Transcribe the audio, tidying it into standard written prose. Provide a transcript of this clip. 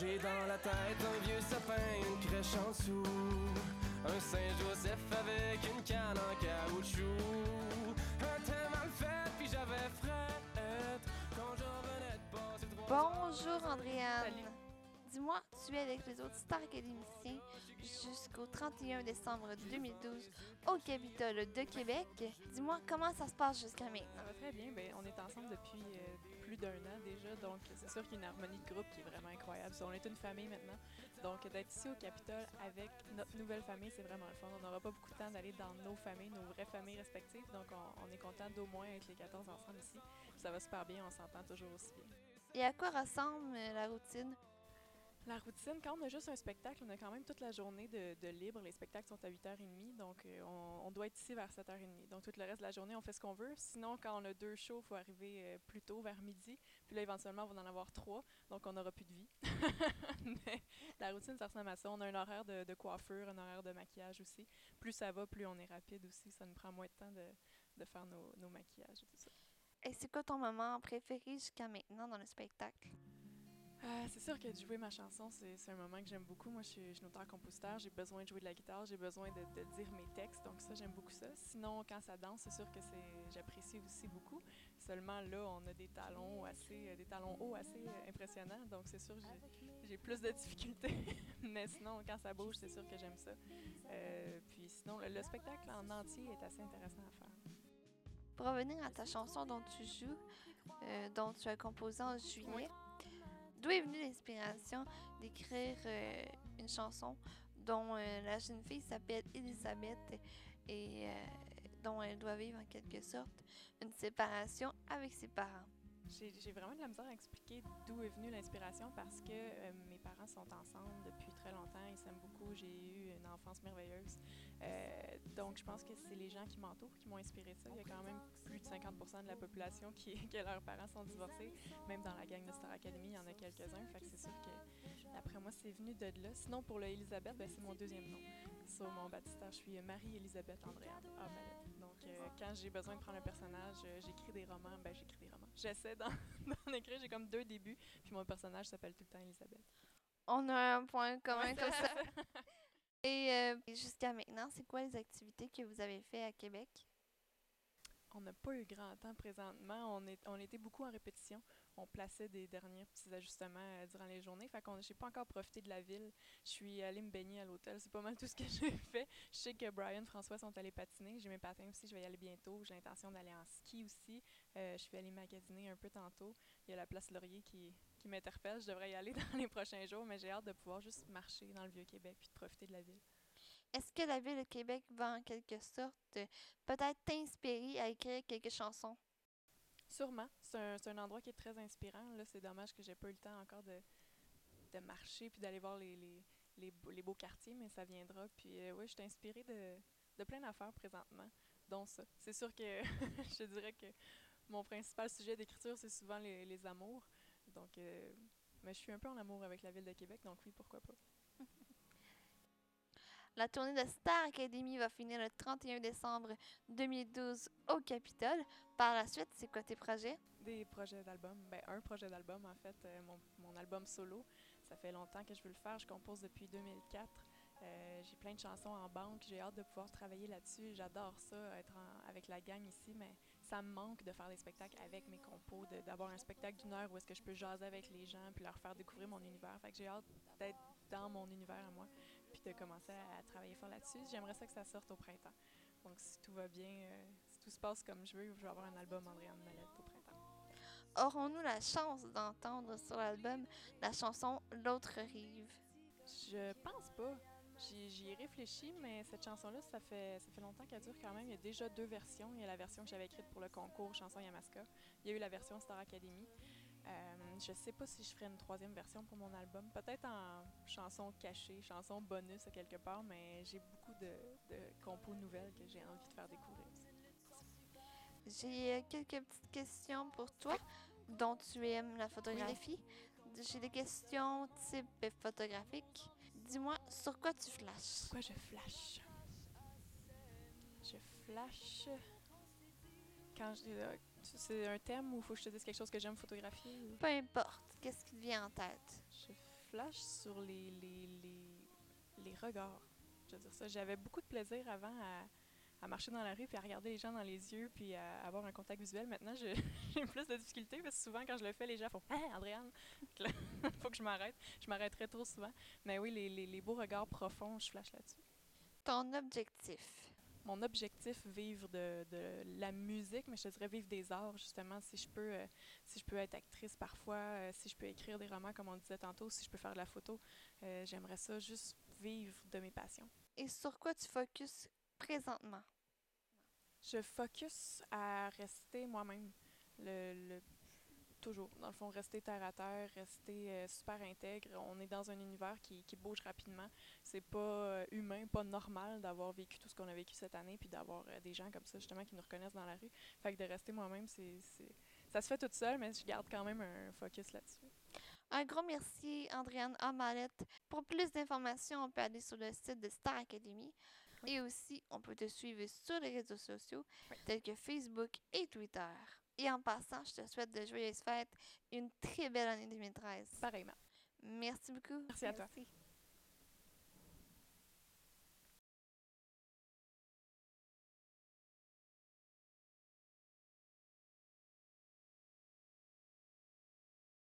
J'ai dans la tête un vieux sapin, une crèche en dessous, un Saint-Joseph avec une canne en caoutchouc. Un thé mal fait, puis j'avais frette quand je revenais de passer 3 Bonjour Andréane. Salut. Dis-moi, tu es avec les autres stars académiciens jusqu'au 31 décembre 2012 au Capitole de Québec. Dis-moi, comment ça se passe jusqu'à Ça maintenant? va très bien. On est ensemble depuis plus d'1 an déjà, donc c'est sûr qu'il y a une harmonie de groupe qui est vraiment incroyable. On est une famille maintenant, donc d'être ici au Capitole avec notre nouvelle famille, c'est vraiment le fun. On n'aura pas beaucoup de temps d'aller dans nos familles, nos vraies familles respectives, donc on est content d'au moins être les 14 ensemble ici. Puis ça va super bien, on s'entend toujours aussi bien. Et à quoi ressemble la routine? La routine, quand on a juste un spectacle, on a quand même toute la journée de libre. Les spectacles sont à 8h30, donc on doit être ici vers 7h30. Donc tout le reste de la journée, on fait ce qu'on veut. Sinon, quand on a 2 shows, il faut arriver plus tôt, vers midi. Puis là, éventuellement, on va en avoir 3, donc on n'aura plus de vie. Mais la routine, ça ressemble à ça. On a un horaire de coiffure, un horaire de maquillage aussi. Plus ça va, plus on est rapide aussi. Ça nous prend moins de temps de faire nos maquillages et tout ça. Et c'est quoi ton moment préféré jusqu'à maintenant dans le spectacle? C'est sûr que de jouer ma chanson, c'est un moment que j'aime beaucoup. Moi, je suis auteure-compositeur, j'ai besoin de jouer de la guitare, j'ai besoin de dire mes textes, donc ça, j'aime beaucoup ça. Sinon, quand ça danse, c'est sûr que j'apprécie aussi beaucoup. Seulement, là, on a des talons hauts assez impressionnants, donc c'est sûr que j'ai plus de difficultés. Mais sinon, quand ça bouge, c'est sûr que j'aime ça. Puis sinon, le spectacle en entier est assez intéressant à faire. Pour revenir à ta chanson dont tu joues, dont tu as composé en juillet, d'où est venue l'inspiration d'écrire une chanson dont la jeune fille s'appelle Elisabeth et dont elle doit vivre en quelque sorte une séparation avec ses parents? J'ai vraiment de la misère à expliquer d'où est venue l'inspiration parce que mes parents sont ensemble depuis très longtemps, ils s'aiment beaucoup, j'ai eu une enfance merveilleuse. Donc je pense que c'est les gens qui m'entourent qui m'ont inspiré ça. Il y a quand même plus de 50% de la population que leurs parents sont divorcés. Même dans la gang de Star Academy, il y en a quelques-uns. Fait que c'est sûr que d'après moi, c'est venu de là. Sinon, pour le Elisabeth, c'est mon deuxième nom. Sur mon baptistère, je suis Marie-Élisabeth Andréane Arbalète. Donc quand j'ai besoin de prendre un personnage, j'écris des romans. J'écris des romans. J'essaie d'en écrire, j'ai comme 2 débuts, puis mon personnage s'appelle tout le temps Elisabeth. On a un point commun Ouais, comme ça. Et jusqu'à maintenant, c'est quoi les activités que vous avez faites à Québec? On n'a pas eu grand temps présentement. On était beaucoup en répétition. On plaçait des derniers petits ajustements durant les journées. Fait qu'on j'ai pas encore profité de la ville. Je suis allée me baigner à l'hôtel. C'est pas mal tout ce que j'ai fait. Je sais que Brian, François sont allés patiner. J'ai mes patins aussi. Je vais y aller bientôt. J'ai l'intention d'aller en ski aussi. Je suis allée magasiner un peu tantôt. Il y a la place Laurier qui m'interpelle. Je devrais y aller dans les prochains jours, mais j'ai hâte de pouvoir juste marcher dans le Vieux-Québec puis de profiter de la ville. Est-ce que la ville de Québec va en quelque sorte peut-être t'inspirer à écrire quelques chansons? Sûrement. C'est un endroit qui est très inspirant. Là, c'est dommage que j'ai pas eu le temps encore de marcher puis d'aller voir les beaux quartiers, mais ça viendra. Puis oui, je suis inspirée de plein d'affaires présentement, dont ça. C'est sûr que je te dirais que mon principal sujet d'écriture, c'est souvent les amours. Donc, mais je suis un peu en amour avec la ville de Québec, donc oui, pourquoi pas. La tournée de Star Academy va finir le 31 décembre 2012 au Capitole. Par la suite, c'est quoi tes projets? Des projets d'album. Un projet d'album, en fait, mon album solo. Ça fait longtemps que je veux le faire. Je compose depuis 2004. J'ai plein de chansons en banque. J'ai hâte de pouvoir travailler là-dessus. J'adore ça, être avec la gang ici, mais ça me manque de faire des spectacles avec mes compos, d'avoir un spectacle d'1 heure où est-ce que je peux jaser avec les gens puis leur faire découvrir mon univers. Fait que j'ai hâte d'être dans mon univers à moi puis de commencer à travailler fort là-dessus. J'aimerais ça que ça sorte au printemps. Donc, si tout va bien, si tout se passe comme je veux, je vais avoir un album Andréane Mallette au printemps. Aurons-nous la chance d'entendre sur l'album la chanson L'autre rive? Je pense pas. J'y ai réfléchi, mais cette chanson-là, ça fait longtemps qu'elle dure quand même. Il y a déjà 2 versions. Il y a la version que j'avais écrite pour le concours Chanson Yamaska. Il y a eu la version Star Academy. Je sais pas si je ferai une 3e version pour mon album. Peut-être en chanson cachée, chanson bonus à quelque part, mais j'ai beaucoup de compos nouvelles que j'ai envie de faire découvrir aussi. J'ai quelques petites questions pour toi, dont tu aimes la photographie. J'ai des questions type photographique. Dis-moi, sur quoi tu flashes? Pourquoi je flash? Je flash quand c'est un thème ou faut que je te dise quelque chose que j'aime photographier? Ou... Peu importe, qu'est-ce qui te vient en tête? Je flash sur les regards. Je veux dire ça. J'avais beaucoup de plaisir avant à marcher dans la rue, puis à regarder les gens dans les yeux, puis à avoir un contact visuel. Maintenant, j'ai plus de difficultés, parce que souvent, quand je le fais, les gens font « Hey, Andréane! » Faut que je m'arrête. Je m'arrêterai trop souvent. Mais oui, les beaux regards profonds, je flash là-dessus. Ton objectif? Mon objectif, vivre de la musique, mais je te dirais vivre des arts, justement, si je peux être actrice parfois, si je peux écrire des romans, comme on disait tantôt, si je peux faire de la photo, j'aimerais ça juste vivre de mes passions. Et sur quoi tu focuses présentement? Je focus à rester moi-même, toujours. Dans le fond, rester terre à terre, rester super intègre. On est dans un univers qui bouge rapidement. C'est pas humain, pas normal d'avoir vécu tout ce qu'on a vécu cette année, puis d'avoir des gens comme ça, justement, qui nous reconnaissent dans la rue. Fait que de rester moi-même, ça se fait toute seule, mais je garde quand même un focus là-dessus. Un gros merci, Andréane Amalette. Pour plus d'informations, on peut aller sur le site de Star Academy. Oui. Et aussi, on peut te suivre sur les réseaux sociaux, Oui. tels que Facebook et Twitter. Et en passant, je te souhaite de joyeuses fêtes, une très belle année 2013. Pareillement. Merci beaucoup. Merci à toi.